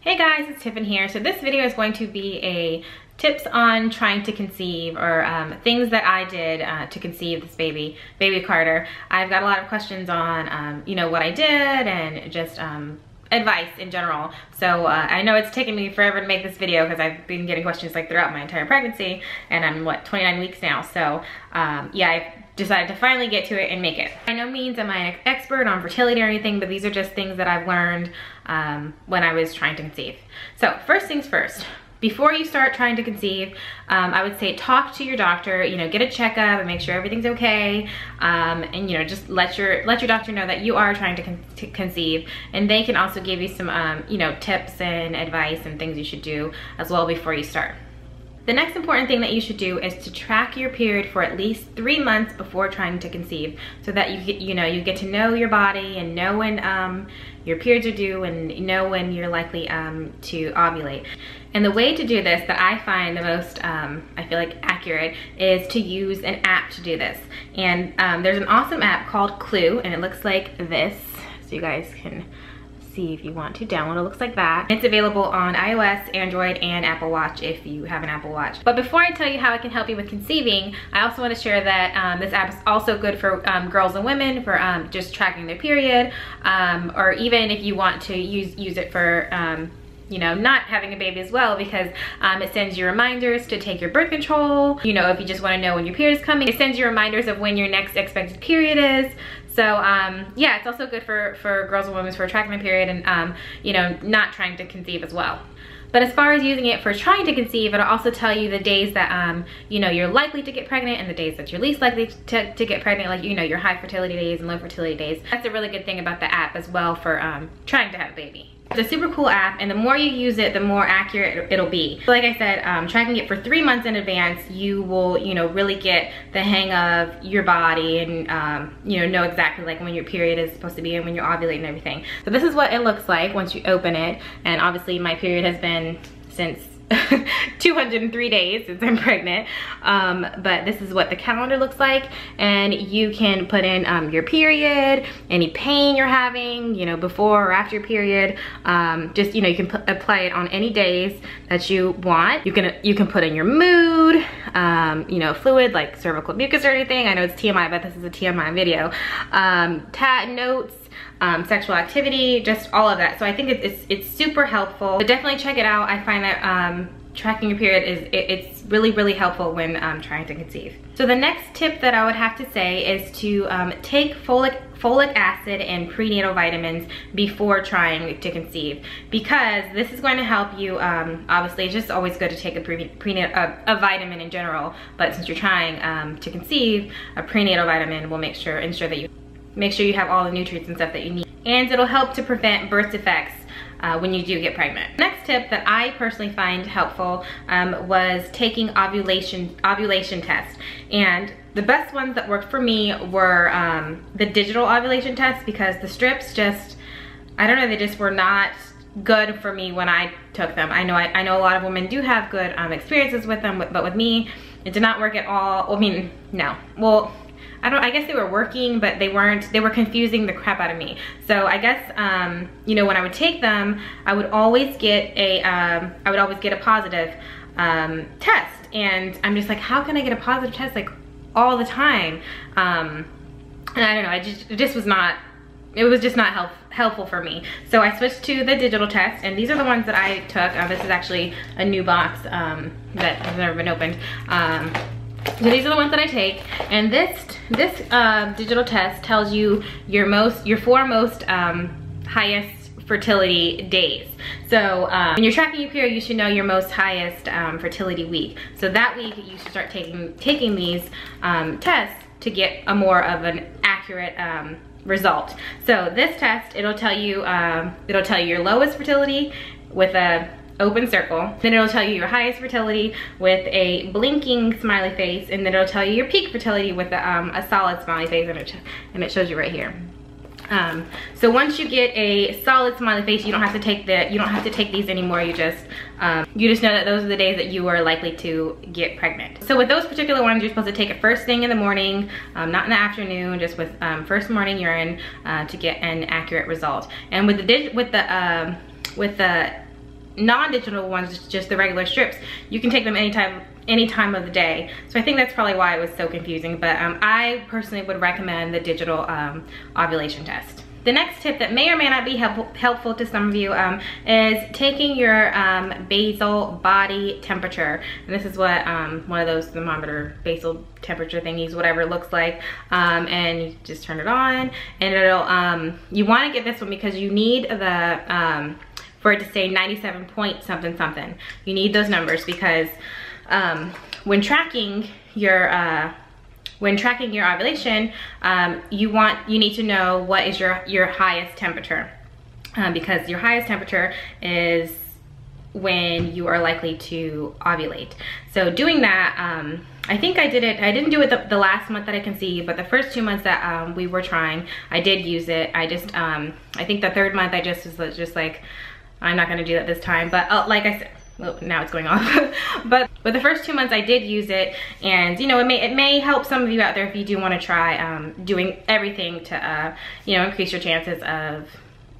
Hey guys, it's Tiffin here. So this video is going to be a tips on trying to conceive, or things that I did to conceive this baby Carter. I've got a lot of questions on you know, what I did and just advice in general. So I know it's taken me forever to make this video because I've been getting questions like throughout my entire pregnancy, and I'm what, 29 weeks now. So yeah, I've decided to finally get to it and make it. By no means am I an expert on fertility or anything, but these are just things that I've learned when I was trying to conceive. So first things first, before you start trying to conceive, I would say talk to your doctor, you know, get a checkup and make sure everything's okay. And you know, just let your doctor know that you are trying to conceive, and they can also give you some you know, tips and advice and things you should do as well before you start. The next important thing that you should do is to track your period for at least 3 months before trying to conceive, so that you get to know your body and know when your periods are due and know when you're likely to ovulate. And the way to do this that I find the most, I feel like, accurate is to use an app to do this. And there's an awesome app called Clue, and it looks like this, so you guys can see if you want to download. It looks like that. It's available on iOS, Android, and Apple Watch if you have an Apple Watch. But before I tell you how it can help you with conceiving, I also want to share that this app is also good for girls and women for just tracking their period, or even if you want to use it for you know, not having a baby as well, because it sends you reminders to take your birth control. You know, if you just want to know when your period is coming, it sends you reminders of when your next expected period is. So yeah, it's also good for girls and women for tracking their period and you know, not trying to conceive as well. But as far as using it for trying to conceive, it'll also tell you the days that you know, you're likely to get pregnant and the days that you're least likely to get pregnant, like, you know, your high fertility days and low fertility days. That's a really good thing about the app as well for trying to have a baby. It's a super cool app, and the more you use it, the more accurate it'll be. So like I said, tracking it for 3 months in advance, you will, you know, really get the hang of your body and you know exactly like when your period is supposed to be and when you're ovulating and everything. So this is what it looks like once you open it, and obviously my period has been since 203 days since I'm pregnant, but this is what the calendar looks like, and you can put in your period, any pain you're having, you know, before or after your period. Just, you know, you can apply it on any days that you want. You can put in your mood, you know, fluid like cervical mucus or anything. I know it's TMI, but this is a TMI video. Notes, sexual activity, just all of that. So I think it's super helpful, but definitely check it out. I find that tracking your period it's really helpful when trying to conceive. So the next tip that I would have to say is to take folic acid and prenatal vitamins before trying to conceive, because this is going to help you. Obviously, it's just always good to take a vitamin in general, but since you're trying to conceive, a prenatal vitamin will ensure that you have all the nutrients and stuff that you need, and it'll help to prevent birth defects when you do get pregnant. Next tip that I personally find helpful was taking ovulation test, and the best ones that worked for me were the digital ovulation test, because the strips just, I don't know, they just were not good for me when I took them. I know a lot of women do have good experiences with them, but with me it did not work at all. I mean, no, well, I guess they were working, but they were confusing the crap out of me. So I guess, you know, when I would take them, I would always get a positive test. And I'm just like, how can I get a positive test like all the time? And I don't know, it was just not helpful for me. So I switched to the digital test, and these are the ones that I took. This is actually a new box that has never been opened. So these are the ones that I take, and this digital test tells you your 4 most highest fertility days. So when you're tracking your period, you should know your most highest fertility week. So that week you should start taking these tests to get a more of an accurate result. So this test, it'll tell you your lowest fertility with a open circle, then it'll tell you your highest fertility with a blinking smiley face, and then it'll tell you your peak fertility with a solid smiley face, and it shows you right here. So once you get a solid smiley face, you don't have to take these anymore. You just know that those are the days that you are likely to get pregnant. So with those particular ones, you're supposed to take it first thing in the morning, not in the afternoon, just with first morning urine to get an accurate result. And with the non-digital ones, just the regular strips, you can take them any time of the day. So I think that's probably why it was so confusing, but I personally would recommend the digital ovulation test. The next tip that may or may not be helpful to some of you is taking your basal body temperature. And this is what one of those thermometer basal temperature thingies, whatever it looks like, and you just turn it on, and it'll, you want to get this one because you need the, for it to say 97 point something something. You need those numbers because when tracking your ovulation, you need to know what is your highest temperature, because your highest temperature is when you are likely to ovulate. So doing that, I think I didn't do it the last month that I conceived, but the first 2 months that we were trying, I did use it. I just, I think the third month I was just like, I'm not gonna do that this time. But like I said, well, now it's going off. but the first 2 months I did use it, and you know, it may help some of you out there if you do want to try doing everything to you know, increase your chances of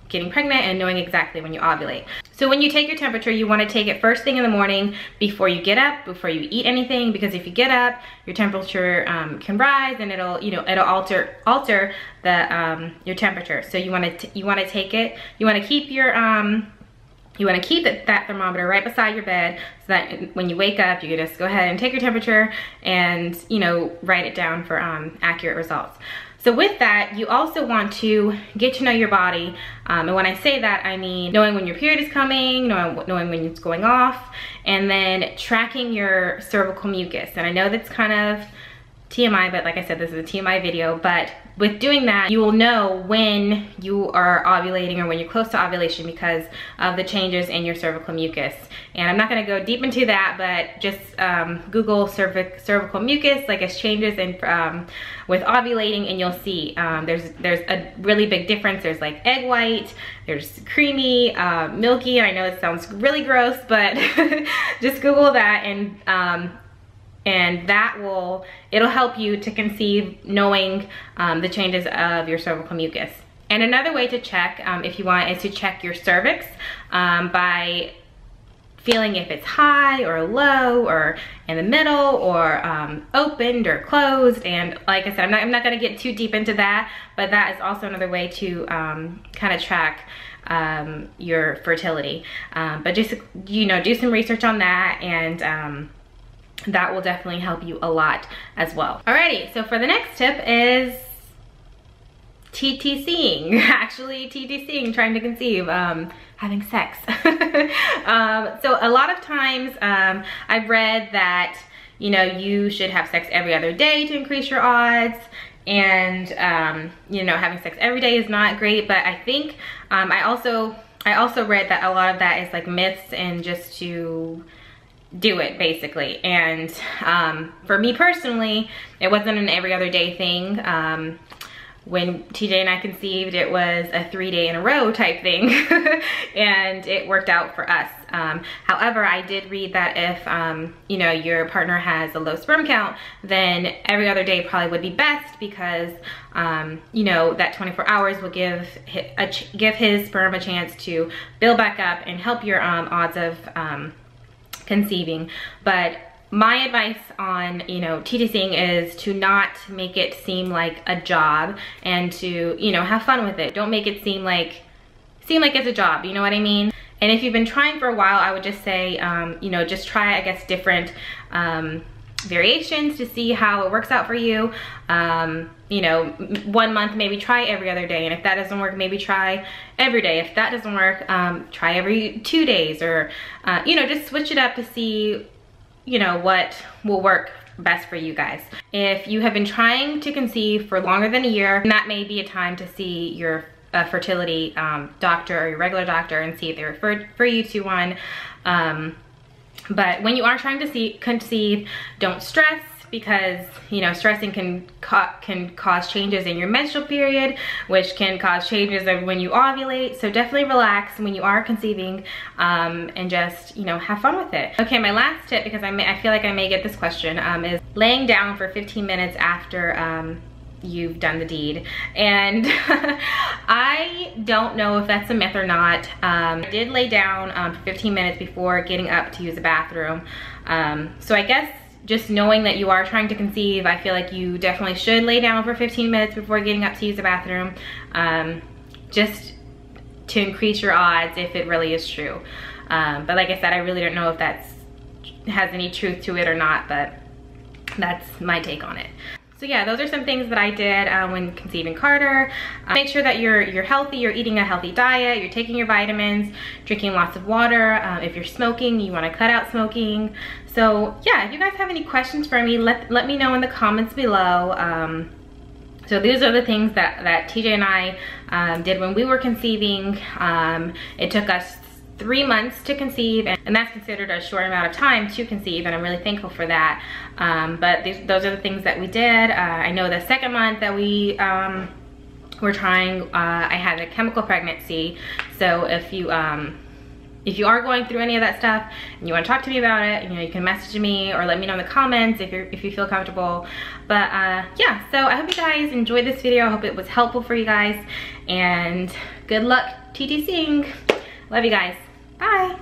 getting pregnant and knowing exactly when you ovulate. So when you take your temperature, you want to take it first thing in the morning before you get up, before you eat anything, because if you get up, your temperature can rise, and it'll, you know, it'll alter the your temperature. So you want to take it, you want to keep your you want to keep that thermometer right beside your bed, so that when you wake up, you can just go ahead and take your temperature and, you know, write it down for accurate results. So with that, you also want to get to know your body. And when I say that, I mean knowing when your period is coming, knowing when it's going off, and then tracking your cervical mucus. And I know that's kind of TMI, but like I said, this is a TMI video, but with doing that, you will know when you are ovulating or when you're close to ovulation because of the changes in your cervical mucus. And I'm not gonna go deep into that, but just Google cervical mucus, like its changes in, with ovulating, and you'll see there's a really big difference. There's like egg white, there's creamy, milky, and I know it sounds really gross, but just Google that, and that it'll help you to conceive knowing the changes of your cervical mucus. And another way to check, if you want, is to check your cervix by feeling if it's high or low or in the middle or opened or closed. And like I said, I'm not gonna get too deep into that, but that is also another way to kind of track your fertility. But just, you know, do some research on that, and that will definitely help you a lot as well. Alrighty, so for the next tip is TTCing, actually TTCing, trying to conceive, having sex. So a lot of times I've read that, you know, you should have sex every other day to increase your odds, and you know, having sex every day is not great, but I think I also read that a lot of that is like myths and just to do it basically. And for me personally, it wasn't an every other day thing. When TJ and I conceived, it was a 3 day in a row type thing, and it worked out for us. However, I did read that if you know, your partner has a low sperm count, then every other day probably would be best, because you know, that 24 hours will give his sperm a chance to build back up and help your odds of conceiving. But my advice on, you know, TTCing is to not make it seem like a job, and to, you know, have fun with it. Don't make it seem like it's a job, you know what I mean? And if you've been trying for a while, I would just say, you know, just try, I guess, different variations to see how it works out for you. You know, 1 month maybe try every other day, and if that doesn't work, maybe try every day. If that doesn't work, try every 2 days, or you know, just switch it up to see, you know, what will work best for you guys. If you have been trying to conceive for longer than a year, that may be a time to see your fertility doctor or your regular doctor and see if they refer you to one. But when you are trying to conceive, don't stress, because, you know, stressing can cause changes in your menstrual period, which can cause changes of when you ovulate. So definitely relax when you are conceiving, and just, you know, have fun with it. Okay, my last tip, because I feel like I may get this question, is laying down for 15 minutes after you've done the deed. And I don't know if that's a myth or not. I did lay down for 15 minutes before getting up to use the bathroom. So I guess just knowing that you are trying to conceive, I feel like you definitely should lay down for 15 minutes before getting up to use the bathroom, just to increase your odds if it really is true. But like I said, I really don't know if that has any truth to it or not, but that's my take on it. So yeah, those are some things that I did when conceiving Carter. Make sure that you're healthy, you're eating a healthy diet, you're taking your vitamins, drinking lots of water. If you're smoking, you wanna cut out smoking. So yeah, if you guys have any questions for me, let me know in the comments below. So these are the things that TJ and I did when we were conceiving. It took us 3 months to conceive, and that's considered a short amount of time to conceive, and I'm really thankful for that. But those are the things that we did. I know the second month that we were trying, I had a chemical pregnancy. So if you are going through any of that stuff and you want to talk to me about it, you know, you can message me or let me know in the comments if you feel comfortable. But yeah, so I hope you guys enjoyed this video. I hope it was helpful for you guys, and good luck TTCing. Love you guys. Bye.